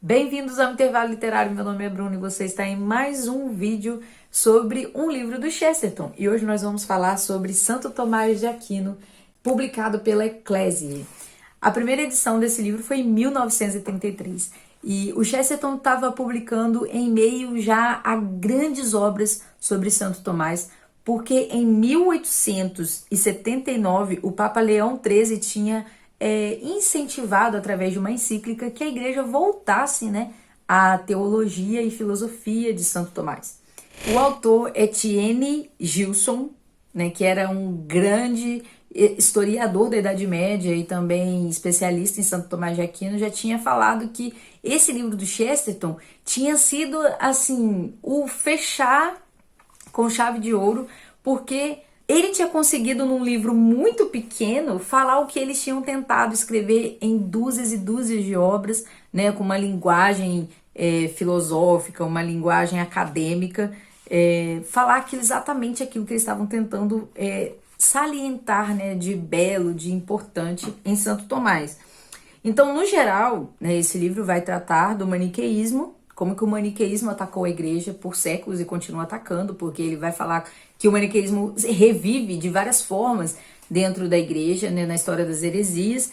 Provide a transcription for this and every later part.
Bem-vindos ao Intervalo Literário, meu nome é Bruno e você está em mais um vídeo sobre um livro do Chesterton. E hoje nós vamos falar sobre Santo Tomás de Aquino, publicado pela Ecclesiae. A primeira edição desse livro foi em 1933 e o Chesterton estava publicando em meio já a grandes obras sobre Santo Tomás, porque em 1879 o Papa Leão XIII tinha incentivado através de uma encíclica que a igreja voltasse, à teologia e filosofia de Santo Tomás. O autor Etienne Gilson, que era um grande historiador da Idade Média e também especialista em Santo Tomás de Aquino, já tinha falado que esse livro do Chesterton tinha sido assim o fechar com chave de ouro, porque ele tinha conseguido, num livro muito pequeno, falar o que eles tinham tentado escrever em dúzias e dúzias de obras, com uma linguagem filosófica, uma linguagem acadêmica, falar exatamente aquilo que eles estavam tentando salientar, de belo, de importante em Santo Tomás. Então, no geral, esse livro vai tratar do maniqueísmo, como que o maniqueísmo atacou a igreja por séculos e continua atacando, porque ele vai falar que o maniqueísmo revive de várias formas dentro da igreja, na história das heresias,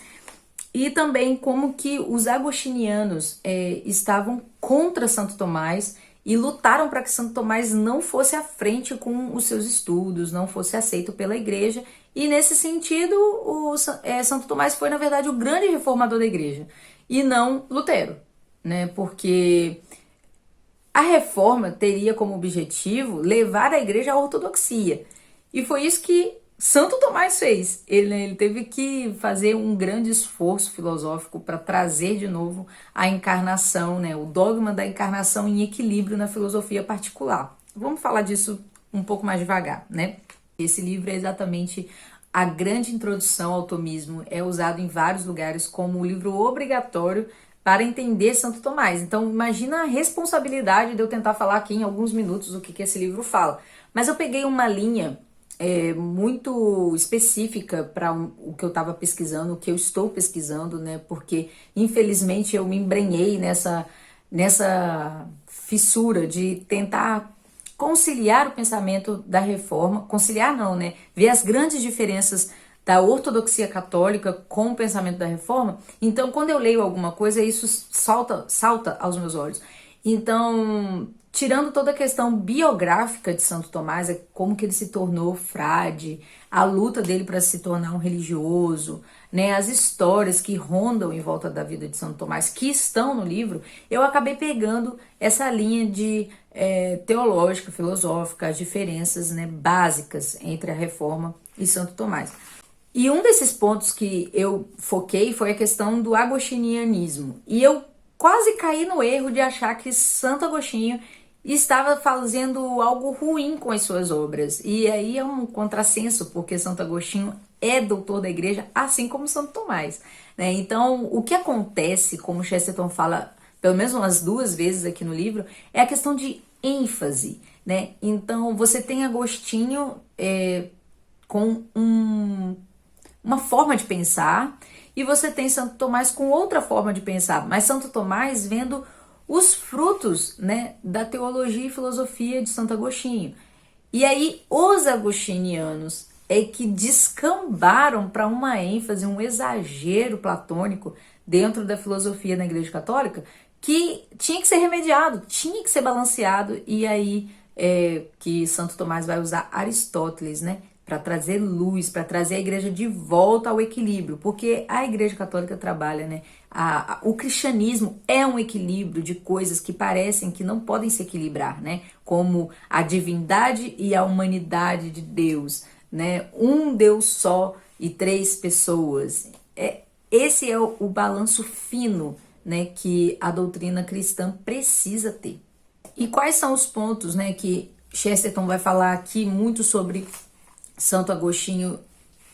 e também como que os agostinianos estavam contra Santo Tomás e lutaram para que Santo Tomás não fosse à frente com os seus estudos, não fosse aceito pela igreja, e nesse sentido Santo Tomás foi, na verdade, o grande reformador da igreja, e não Lutero, porque a reforma teria como objetivo levar a igreja à ortodoxia. E foi isso que Santo Tomás fez. Ele teve que fazer um grande esforço filosófico para trazer de novo a encarnação, o dogma da encarnação em equilíbrio na filosofia particular. Vamos falar disso um pouco mais devagar, Esse livro é exatamente a grande introdução ao tomismo, é usado em vários lugares como um livro obrigatório para entender Santo Tomás. Então, imagina a responsabilidade de eu tentar falar aqui em alguns minutos o que esse livro fala. Mas eu peguei uma linha muito específica para o que eu estava pesquisando, o que eu estou pesquisando, porque, infelizmente, eu me embrenhei nessa fissura de tentar conciliar o pensamento da reforma, conciliar não, ver as grandes diferenças da ortodoxia católica com o pensamento da reforma. Então, quando eu leio alguma coisa, isso salta aos meus olhos. Então, tirando toda a questão biográfica de Santo Tomás, como que ele se tornou frade, a luta dele para se tornar um religioso, as histórias que rondam em volta da vida de Santo Tomás, que estão no livro, eu acabei pegando essa linha de teológica, filosófica, as diferenças básicas entre a reforma e Santo Tomás. E um desses pontos que eu foquei foi a questão do agostinianismo. E eu quase caí no erro de achar que Santo Agostinho estava fazendo algo ruim com as suas obras. E aí é um contrassenso, porque Santo Agostinho é doutor da igreja, assim como Santo Tomás. Então, o que acontece, como Chesterton fala pelo menos umas 2 vezes aqui no livro, é a questão de ênfase. Então, você tem Agostinho com uma forma de pensar, e você tem Santo Tomás com outra forma de pensar, mas Santo Tomás vendo os frutos da teologia e filosofia de Santo Agostinho. E aí os agostinianos que descambaram para uma ênfase, um exagero platônico dentro da filosofia da Igreja Católica, que tinha que ser remediado, tinha que ser balanceado, e aí que Santo Tomás vai usar Aristóteles, para trazer luz, para trazer a igreja de volta ao equilíbrio, porque a Igreja Católica trabalha, o cristianismo é um equilíbrio de coisas que parecem que não podem se equilibrar, como a divindade e a humanidade de Deus, um Deus só e 3 pessoas. Esse é o balanço fino, que a doutrina cristã precisa ter. E quais são os pontos, que Chesterton vai falar aqui muito sobre Santo Agostinho,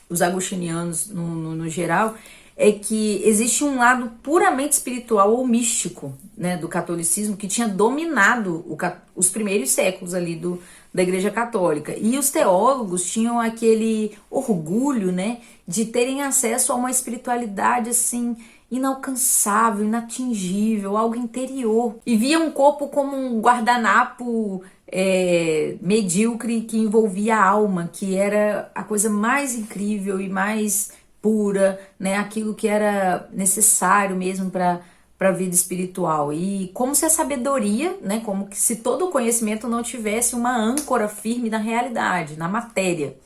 os agostinianos no geral, é que existe um lado puramente espiritual ou místico, do catolicismo, que tinha dominado os primeiros séculos ali da Igreja Católica. E os teólogos tinham aquele orgulho, de terem acesso a uma espiritualidade assim inalcançável, inatingível, algo interior. E via um corpo como um guardanapo medíocre que envolvia a alma, que era a coisa mais incrível e mais pura, né? Aquilo que era necessário mesmo para a vida espiritual. E como se a sabedoria, né? Como que se todo o conhecimento não tivesse uma âncora firme na realidade, na matéria.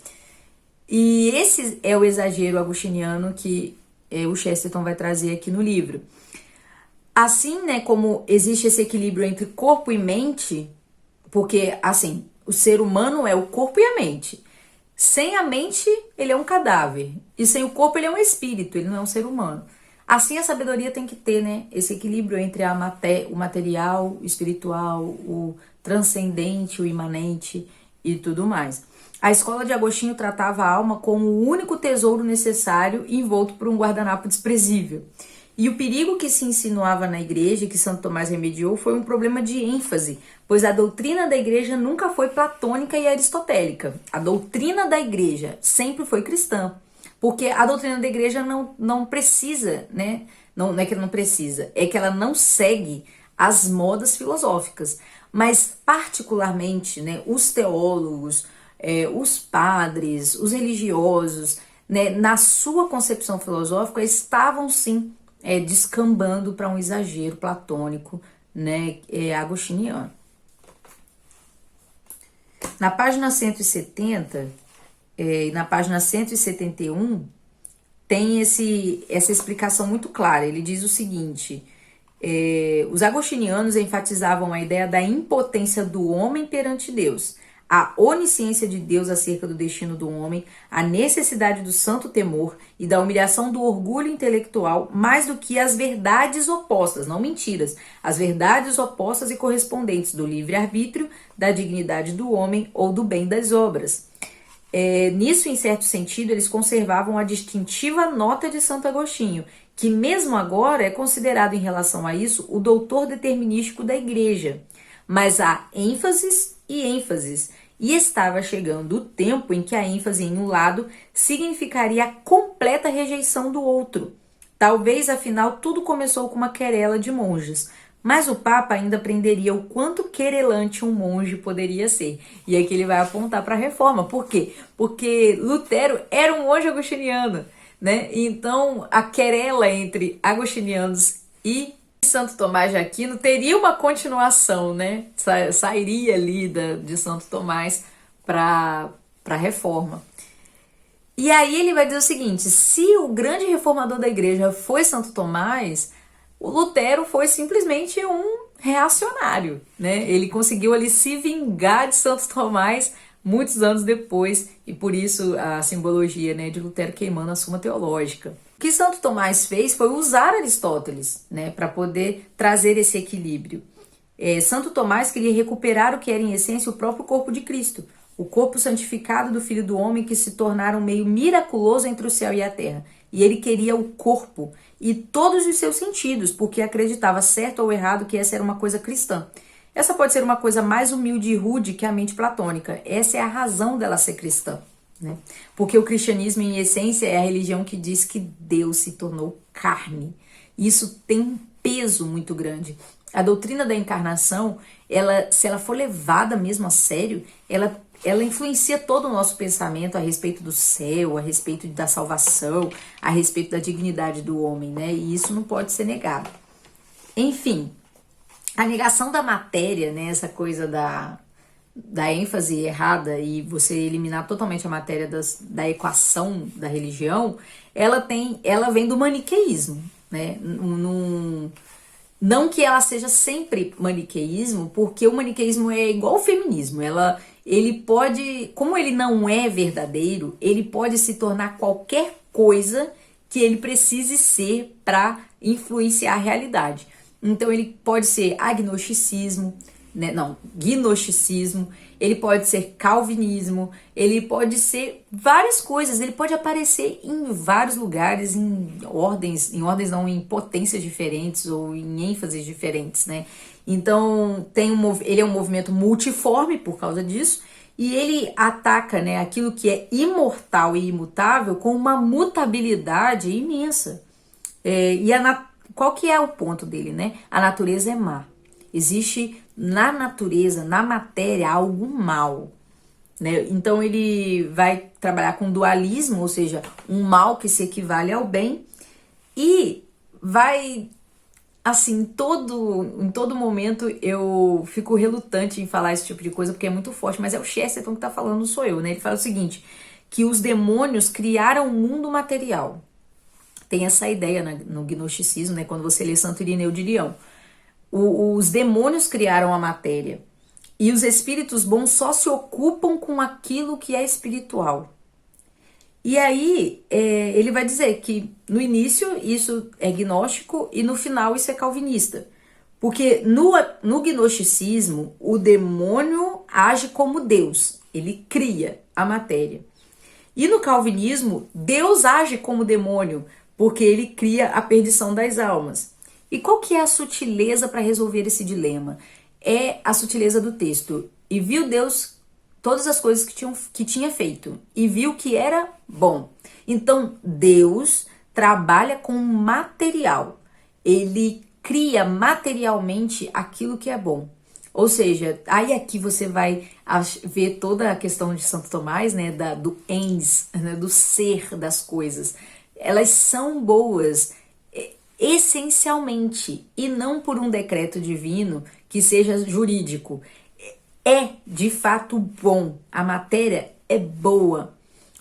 E esse é o exagero agostiniano que o Chesterton vai trazer aqui no livro. Assim, né, como existe esse equilíbrio entre corpo e mente, porque, assim, o ser humano é o corpo e a mente. Sem a mente, ele é um cadáver. E sem o corpo, ele é um espírito, ele não é um ser humano. Assim, a sabedoria tem que ter, né, esse equilíbrio entre o material, o espiritual, o transcendente, o imanente e tudo mais. A escola de Agostinho tratava a alma como o único tesouro necessário envolto por um guardanapo desprezível. E o perigo que se insinuava na igreja, que Santo Tomás remediou, foi um problema de ênfase, pois a doutrina da igreja nunca foi platônica e aristotélica. A doutrina da igreja sempre foi cristã, porque a doutrina da igreja não precisa, né? Não é que ela não precisa, é que ela não segue as modas filosóficas. Mas, particularmente, né, os teólogos, os padres, os religiosos, né, na sua concepção filosófica, estavam sim descambando para um exagero platônico, né, agostiniano. Na página 170 e na página 171 tem essa explicação muito clara. Ele diz o seguinte: os agostinianos enfatizavam a ideia da impotência do homem perante Deus, a onisciência de Deus acerca do destino do homem, a necessidade do santo temor e da humilhação do orgulho intelectual, mais do que as verdades opostas, não mentiras, as verdades opostas e correspondentes do livre-arbítrio, da dignidade do homem ou do bem das obras. Nisso, em certo sentido, eles conservavam a distintiva nota de Santo Agostinho, que mesmo agora é considerado em relação a isso o doutor determinístico da igreja. Mas há ênfases e ênfases, e estava chegando o tempo em que a ênfase em um lado significaria a completa rejeição do outro. Talvez, afinal, tudo começou com uma querela de monges, mas o Papa ainda aprenderia o quanto querelante um monge poderia ser. E aqui ele vai apontar para a reforma. Por quê? Porque Lutero era um monge agostiniano, né? Então, a querela entre agostinianos e Santo Tomás de Aquino teria uma continuação, né? Sairia ali de Santo Tomás para a reforma. E aí ele vai dizer o seguinte: se o grande reformador da igreja foi Santo Tomás, o Lutero foi simplesmente um reacionário, né? Ele conseguiu ali se vingar de Santo Tomás muitos anos depois, e por isso a simbologia, né, de Lutero queimando a Suma Teológica. O que Santo Tomás fez foi usar Aristóteles, né, para poder trazer esse equilíbrio. Santo Tomás queria recuperar o que era em essência o próprio corpo de Cristo, o corpo santificado do Filho do Homem que se tornara um meio miraculoso entre o céu e a terra. E ele queria o corpo e todos os seus sentidos, porque acreditava, certo ou errado, que essa era uma coisa cristã. Essa pode ser uma coisa mais humilde e rude que a mente platônica. Essa é a razão dela ser cristã, né? Porque o cristianismo, em essência, é a religião que diz que Deus se tornou carne. Isso tem um peso muito grande. A doutrina da encarnação, se ela for levada mesmo a sério, ela influencia todo o nosso pensamento a respeito do céu, a respeito da salvação, a respeito da dignidade do homem, né? E isso não pode ser negado. Enfim, a negação da matéria, né? Essa coisa da ênfase errada e você eliminar totalmente a matéria da equação da religião, ela vem do maniqueísmo, né? Não que ela seja sempre maniqueísmo, porque o maniqueísmo é igual ao feminismo. Ele pode, como ele não é verdadeiro, ele pode se tornar qualquer coisa que ele precise ser para influenciar a realidade. Então ele pode ser agnosticismo, né? Não, gnosticismo, ele pode ser calvinismo, ele pode ser várias coisas, ele pode aparecer em vários lugares, em potências diferentes ou em ênfases diferentes, né? Então ele é um movimento multiforme por causa disso, e ele ataca, né, aquilo que é imortal e imutável com uma mutabilidade imensa. Qual que é o ponto dele, né? A natureza é má. Existe na natureza, na matéria, algo mal, né? Então ele vai trabalhar com dualismo, ou seja, um mal que se equivale ao bem, e vai, assim, em todo momento eu fico relutante em falar esse tipo de coisa porque é muito forte, mas é o Chesterton que tá falando, não sou eu, né? Ele fala o seguinte, que os demônios criaram o mundo material. Tem essa ideia no gnosticismo, né? Quando você lê Santo Irineu de Leão. Os demônios criaram a matéria. E os espíritos bons só se ocupam com aquilo que é espiritual. E aí, ele vai dizer que no início isso é gnóstico e no final isso é calvinista. Porque no gnosticismo, o demônio age como Deus. Ele cria a matéria. E no calvinismo, Deus age como demônio, porque ele cria a perdição das almas. E qual que é a sutileza para resolver esse dilema? É a sutileza do texto. E viu Deus todas as coisas que tinha feito, e viu que era bom. Então, Deus trabalha com material. Ele cria materialmente aquilo que é bom. Ou seja, aí aqui você vai ver toda a questão de Santo Tomás, né, do ens, né, do ser das coisas. Elas são boas essencialmente e não por um decreto divino que seja jurídico. É de fato bom, a matéria é boa.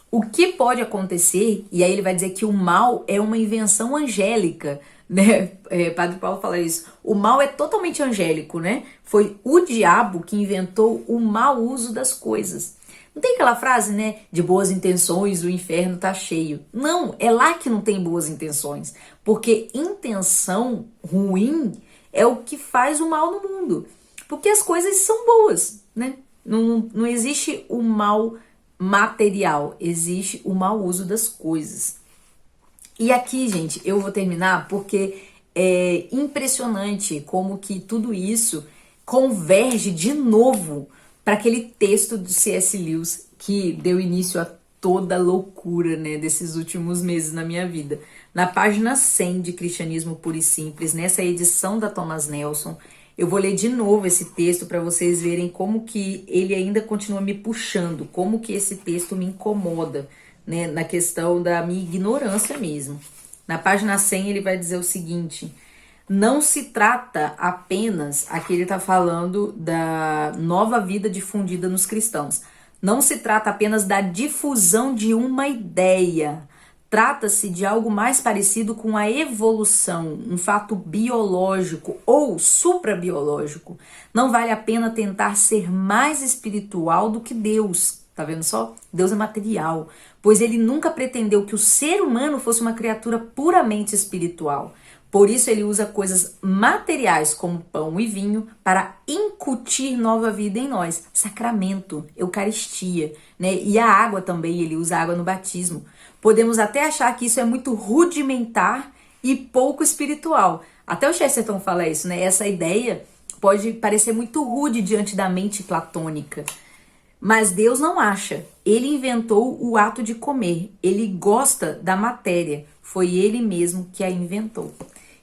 O que pode acontecer, e aí ele vai dizer que o mal é uma invenção angélica, né? Padre Paulo fala isso. O mal é totalmente angélico, né? Foi o diabo que inventou o mau uso das coisas. Não tem aquela frase, né? De boas intenções, o inferno tá cheio. Não, é lá que não tem boas intenções. Porque intenção ruim é o que faz o mal no mundo. Porque as coisas são boas, né? Não existe o mal material, existe o mau uso das coisas. E aqui, gente, eu vou terminar porque é impressionante como que tudo isso converge de novo para aquele texto do C.S. Lewis que deu início a toda a loucura, né, desses últimos meses na minha vida. Na página 100 de Cristianismo Puro e Simples, nessa edição da Thomas Nelson, eu vou ler de novo esse texto para vocês verem como que ele ainda continua me puxando, como que esse texto me incomoda, né, na questão da minha ignorância mesmo. Na página 100 ele vai dizer o seguinte: não se trata apenas, aqui ele está falando da nova vida difundida nos cristãos, não se trata apenas da difusão de uma ideia, trata-se de algo mais parecido com a evolução, um fato biológico ou suprabiológico. Não vale a pena tentar ser mais espiritual do que Deus. Tá vendo só? Deus é material, pois ele nunca pretendeu que o ser humano fosse uma criatura puramente espiritual. Por isso ele usa coisas materiais como pão e vinho para incutir nova vida em nós. Sacramento, Eucaristia, né? E a água também, ele usa água no batismo. Podemos até achar que isso é muito rudimentar e pouco espiritual. Até o Chesterton fala isso, né? Essa ideia pode parecer muito rude diante da mente platônica. Mas Deus não acha. Ele inventou o ato de comer. Ele gosta da matéria. Foi ele mesmo que a inventou.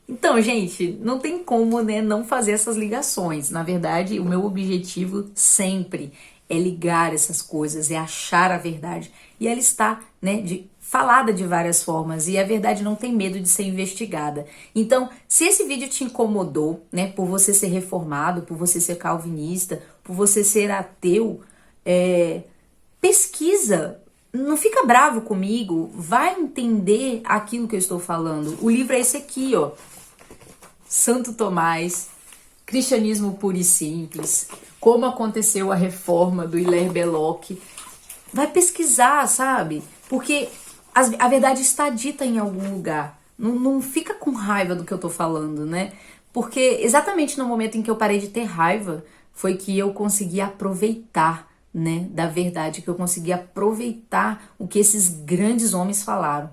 Então, gente, não tem como, né, não fazer essas ligações. Na verdade, o meu objetivo sempre é ligar essas coisas, é achar a verdade. E ela está, né, falada de várias formas. E a verdade não tem medo de ser investigada. Então, se esse vídeo te incomodou, né, por você ser reformado, por você ser calvinista, por você ser ateu, pesquisa. Não fica bravo comigo, vai entender aquilo que eu estou falando. O livro é esse aqui, ó. Santo Tomás, Cristianismo Puro e Simples, como aconteceu a reforma do Hilaire Belloc. Vai pesquisar, sabe? Porque a verdade está dita em algum lugar. Não fica com raiva do que eu tô falando, né? Porque exatamente no momento em que eu parei de ter raiva, foi que eu consegui aproveitar, né, da verdade, que eu consegui aproveitar o que esses grandes homens falaram.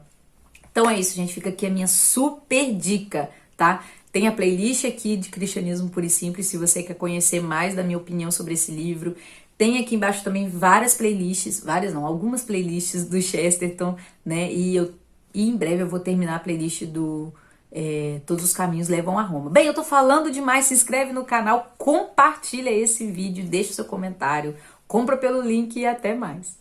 Então é isso, gente, fica aqui a minha super dica, tá? Tem a playlist aqui de Cristianismo Puro e Simples, se você quer conhecer mais da minha opinião sobre esse livro. Tem aqui embaixo também várias playlists, algumas playlists do Chesterton, né? E em breve eu vou terminar a playlist do todos os caminhos levam a Roma. Bem, eu tô falando demais, se inscreve no canal, compartilha esse vídeo, deixa o seu comentário, compra pelo link e até mais.